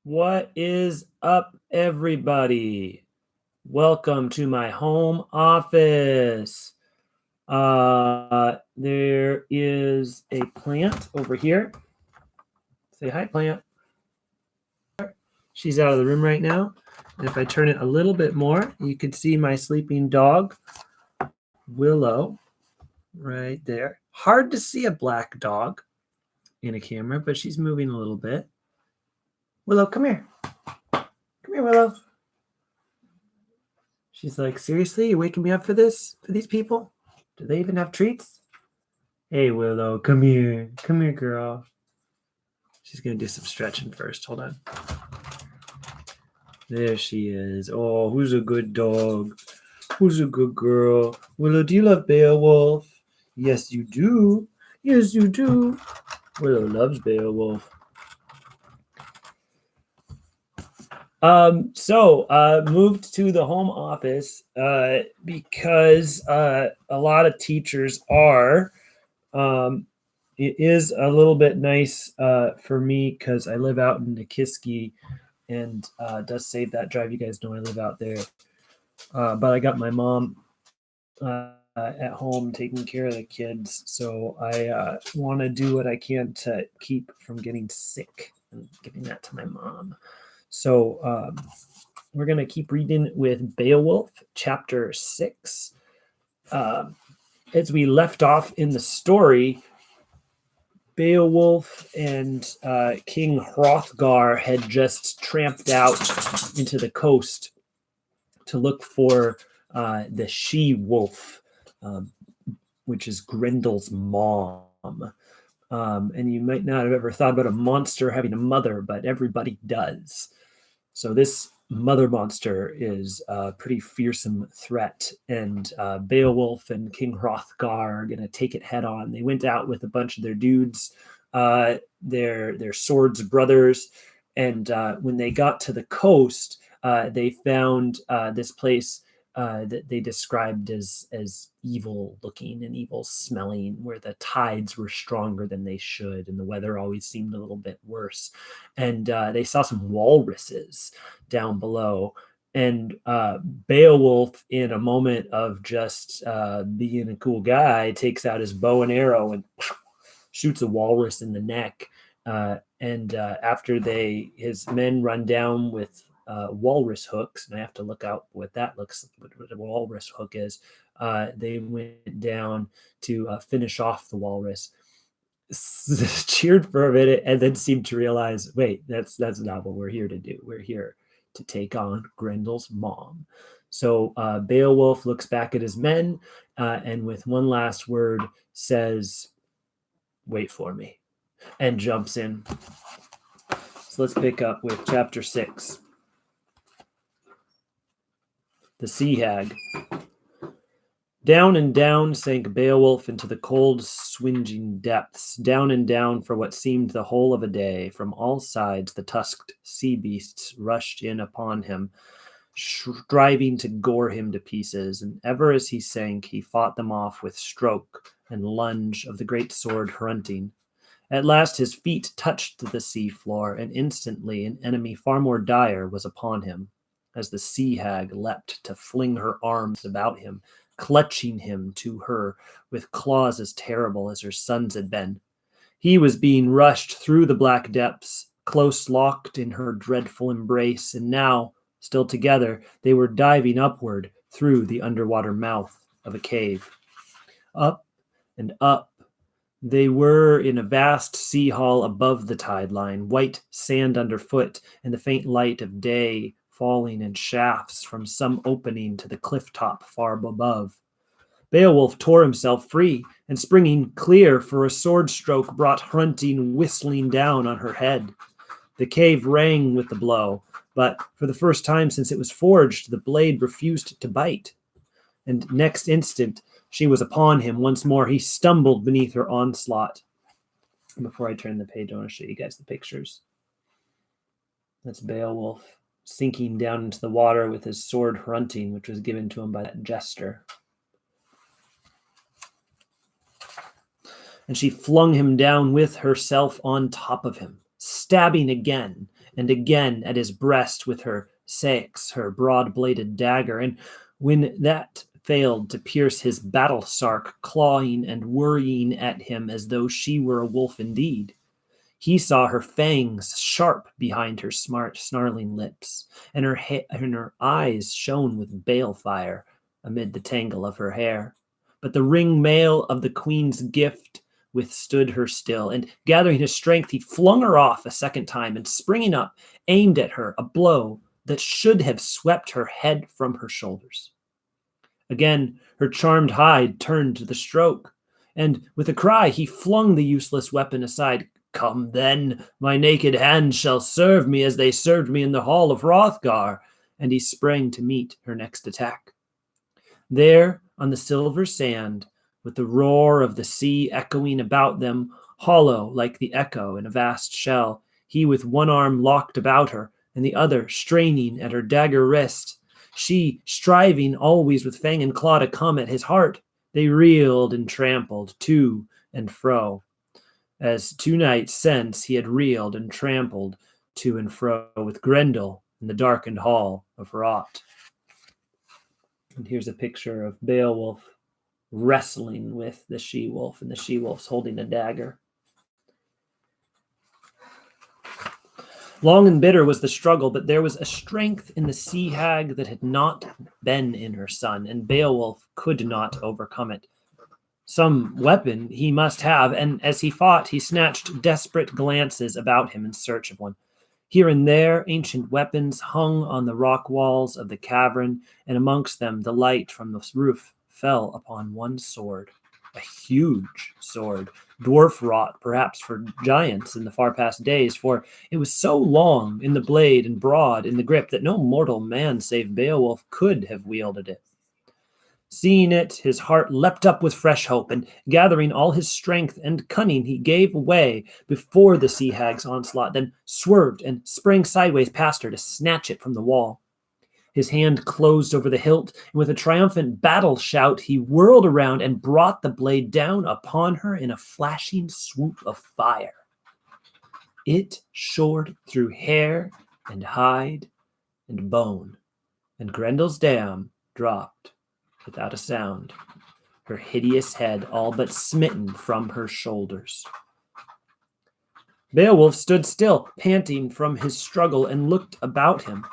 What is up, everybody? Welcome to my home office. There is a plant over here. Say hi, plant. She's out of the room right now. And if I turn it a little bit more, you can see my sleeping dog, Willow, right there. Hard to see a black dog in a camera, but she's moving a little bit. Willow, come here. Come here, Willow. She's like, seriously, you're waking me up for this? For these people? Do they even have treats? Hey, Willow, come here. Come here, girl. She's going to do some stretching first. Hold on. There she is. Oh, who's a good dog? Who's a good girl? Willow, do you love Beowulf? Yes, you do. Yes, you do. Willow loves Beowulf. Moved to the home office because a lot of teachers are. It is a little bit nice for me because I live out in Nikiski, and does save that drive. You guys know I live out there. But I got my mom at home taking care of the kids, so I want to do what I can to keep from getting sick and giving that to my mom. So we're going to keep reading with Beowulf, chapter 6. As we left off in the story, Beowulf and King Hrothgar had just tramped out into the coast to look for the she-wolf, which is Grendel's mom. And you might not have ever thought about a monster having a mother, but everybody does. So this mother monster is a pretty fearsome threat, and Beowulf and King Hrothgar are going to take it head on. They went out with a bunch of their dudes, their swords brothers, and when they got to the coast, they found this place that they described as evil looking and evil smelling, where the tides were stronger than they should and the weather always seemed a little bit worse. And they saw some walruses down below. And Beowulf, in a moment of just being a cool guy, takes out his bow and arrow and shoots a walrus in the neck. After his men run down with walrus hooks, and I have to look out what a walrus hook is. They went down to finish off the walrus, cheered for a minute, and then seemed to realize, wait, that's not what we're here to do. We're here to take on Grendel's mom. So Beowulf looks back at his men and with one last word says, wait for me, and jumps in. So let's pick up with chapter 6. The Sea Hag. Down and down sank Beowulf into the cold, swinging depths, down and down for what seemed the whole of a day. From all sides the tusked sea beasts rushed in upon him, striving to gore him to pieces, and ever as he sank, he fought them off with stroke and lunge of the great sword Hrunting. At last his feet touched the sea floor, and instantly an enemy far more dire was upon him, as the sea hag leapt to fling her arms about him, clutching him to her with claws as terrible as her son's had been. He was being rushed through the black depths, close locked in her dreadful embrace, and now, still together, they were diving upward through the underwater mouth of a cave. Up and up, they were in a vast sea hall above the tide line, white sand underfoot, and the faint light of day falling in shafts from some opening to the cliff top far above. Beowulf tore himself free, and springing clear for a sword stroke brought Hrunting whistling down on her head. The cave rang with the blow, but for the first time since it was forged, the blade refused to bite. And next instant, she was upon him once more. He stumbled beneath her onslaught. Before I turn the page, I want to show you guys the pictures. That's Beowulf sinking down into the water with his sword Hrunting, which was given to him by that jester. And she flung him down with herself on top of him, stabbing again, and again at his breast with her seax, her broad-bladed dagger, and when that failed to pierce his battle sark, clawing and worrying at him as though she were a wolf indeed, he saw her fangs sharp behind her smart, snarling lips, and her eyes shone with balefire amid the tangle of her hair. But the ring mail of the queen's gift withstood her still, and gathering his strength, he flung her off a second time, and springing up, aimed at her a blow that should have swept her head from her shoulders. Again, her charmed hide turned to the stroke, and with a cry, he flung the useless weapon aside. "Come then, my naked hands shall serve me as they served me in the hall of Hrothgar," and he sprang to meet her next attack. There, on the silver sand, with the roar of the sea echoing about them, hollow like the echo in a vast shell, he with one arm locked about her, and the other straining at her dagger wrist, she striving always with fang and claw to come at his heart, they reeled and trampled to and fro, as 2 nights since he had reeled and trampled to and fro with Grendel in the darkened hall of Rot. And here's a picture of Beowulf wrestling with the she-wolf, and the she-wolf's holding a dagger. Long and bitter was the struggle, but there was a strength in the sea hag that had not been in her son, and Beowulf could not overcome it. Some weapon he must have, and as he fought, he snatched desperate glances about him in search of one. Here and there, ancient weapons hung on the rock walls of the cavern, and amongst them the light from the roof fell upon one sword, a huge sword, dwarf-wrought perhaps for giants in the far-past days, for it was so long in the blade and broad in the grip that no mortal man save Beowulf could have wielded it. Seeing it, his heart leapt up with fresh hope, and gathering all his strength and cunning, he gave way before the sea hag's onslaught, then swerved and sprang sideways past her to snatch it from the wall. His hand closed over the hilt, and with a triumphant battle shout, he whirled around and brought the blade down upon her in a flashing swoop of fire. It shored through hair and hide and bone, and Grendel's dam dropped without a sound, her hideous head all but smitten from her shoulders. Beowulf stood still, panting from his struggle, and looked about him,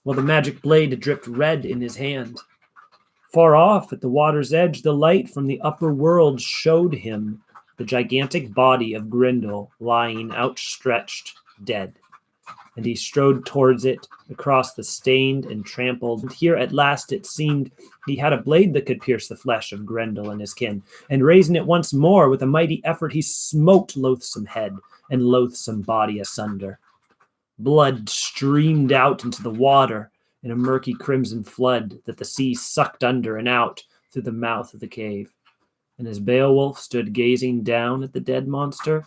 while the magic blade dripped red in his hand. Far off at the water's edge, the light from the upper world showed him the gigantic body of Grendel lying outstretched, dead. And he strode towards it across the stained and trampled. And here at last it seemed he had a blade that could pierce the flesh of Grendel and his kin. And raising it once more with a mighty effort, he smote loathsome head and loathsome body asunder. Blood streamed out into the water in a murky crimson flood that the sea sucked under and out through the mouth of the cave. And as Beowulf stood gazing down at the dead monster,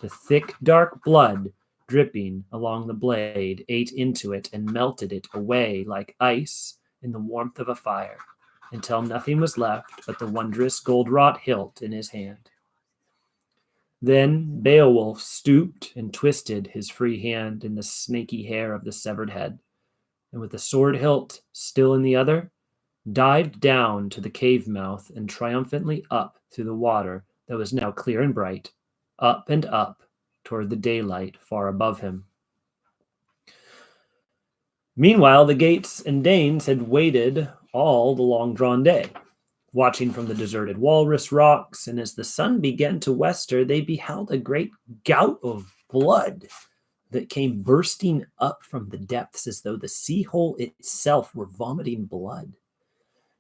the thick, dark blood dripping along the blade ate into it and melted it away like ice in the warmth of a fire, until nothing was left but the wondrous gold-wrought hilt in his hand. Then Beowulf stooped and twisted his free hand in the snaky hair of the severed head, and with the sword hilt still in the other, dived down to the cave mouth and triumphantly up through the water that was now clear and bright, up and up toward the daylight far above him. Meanwhile, the Geats and Danes had waited all the long-drawn day, watching from the deserted walrus rocks, and as the sun began to wester, they beheld a great gout of blood that came bursting up from the depths as though the sea hole itself were vomiting blood.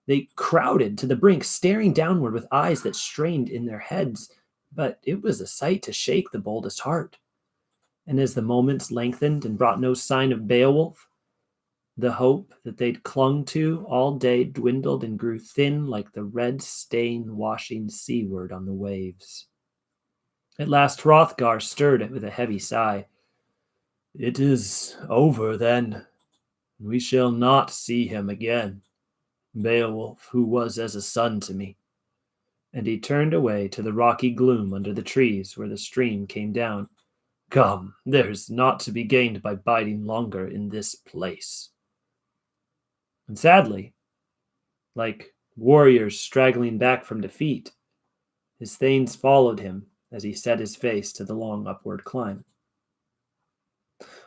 They crowded to the brink, staring downward with eyes that strained in their heads, but it was a sight to shake the boldest heart. And as the moments lengthened and brought no sign of Beowulf, the hope that they'd clung to all day dwindled and grew thin like the red stain washing seaward on the waves. At last Hrothgar stirred it with a heavy sigh. "It is over, then. We shall not see him again. Beowulf, who was as a son to me." And he turned away to the rocky gloom under the trees where the stream came down, Come, there is naught to be gained by biding longer in this place. And sadly, like warriors straggling back from defeat, his thanes followed him as he set his face to the long upward climb.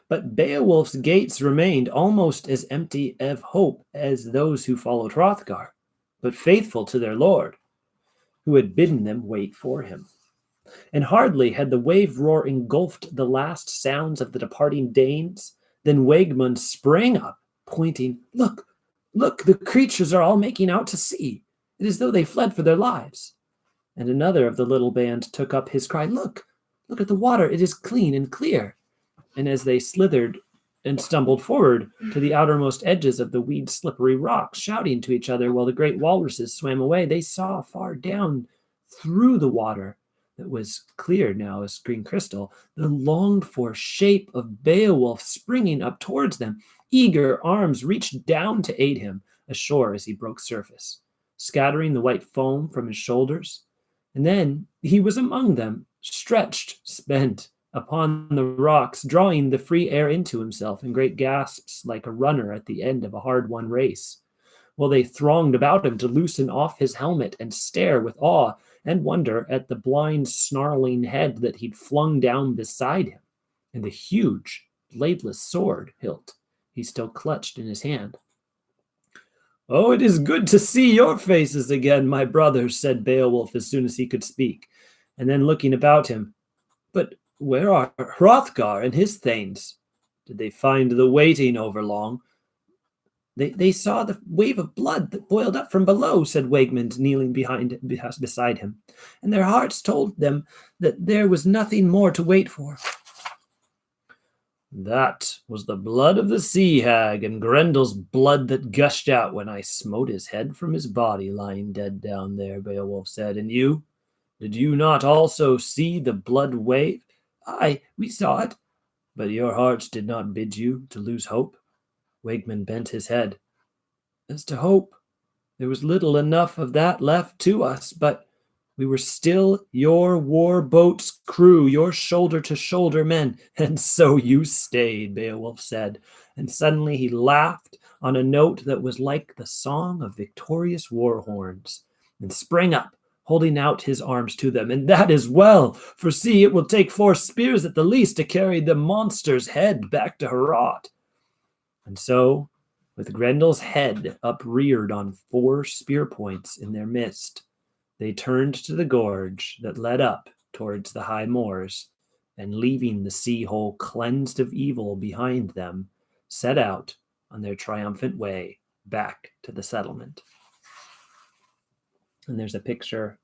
But Beowulf's gates remained almost as empty of hope as those who followed Hrothgar, but faithful to their lord, who had bidden them wait for him. And hardly had the wave roar engulfed the last sounds of the departing Danes than Wegmund sprang up, pointing, Look, look, the creatures are all making out to sea. It is as though they fled for their lives. And another of the little band took up his cry, Look, look at the water, it is clean and clear. And as they slithered and stumbled forward to the outermost edges of the weed-slippery rocks, shouting to each other while the great walruses swam away, they saw far down through the water that was clear now as green crystal, the longed-for shape of Beowulf springing up towards them. Eager arms reached down to aid him ashore as he broke surface, scattering the white foam from his shoulders. And then he was among them, stretched, spent, upon the rocks, drawing the free air into himself in great gasps like a runner at the end of a hard-won race, while they thronged about him to loosen off his helmet and stare with awe and wonder at the blind, snarling head that he'd flung down beside him, and the huge, bladeless sword hilt he still clutched in his hand. "Oh, it is good to see your faces again, my brothers," said Beowulf as soon as he could speak, and then looking about him, "But where are Hrothgar and his thanes? Did they find the waiting over long?" They saw the wave of blood that boiled up from below," said Wegmund, kneeling beside him, "and their hearts told them that there was nothing more to wait for." "That was the blood of the sea hag and Grendel's blood that gushed out when I smote his head from his body lying dead down there," Beowulf said. "And you? Did you not also see the blood wave?" "Aye, we saw it." "But your hearts did not bid you to lose hope?" Wegmund bent his head. "As to hope, there was little enough of that left to us, but we were still your war boat's crew, your shoulder-to-shoulder men, and so you stayed," Beowulf said, and suddenly he laughed on a note that was like the song of victorious war horns, and sprang up, holding out his arms to them. "And that is well, for see, it will take 4 spears at the least to carry the monster's head back to Heorot." And so, with Grendel's head upreared on 4 spear points in their midst, they turned to the gorge that led up towards the high moors, and leaving the sea hole cleansed of evil behind them, set out on their triumphant way back to the settlement. And there's a picture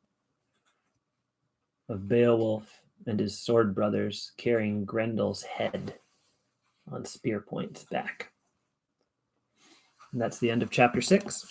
of Beowulf and his sword brothers carrying Grendel's head on spear points back. And that's the end of chapter 6.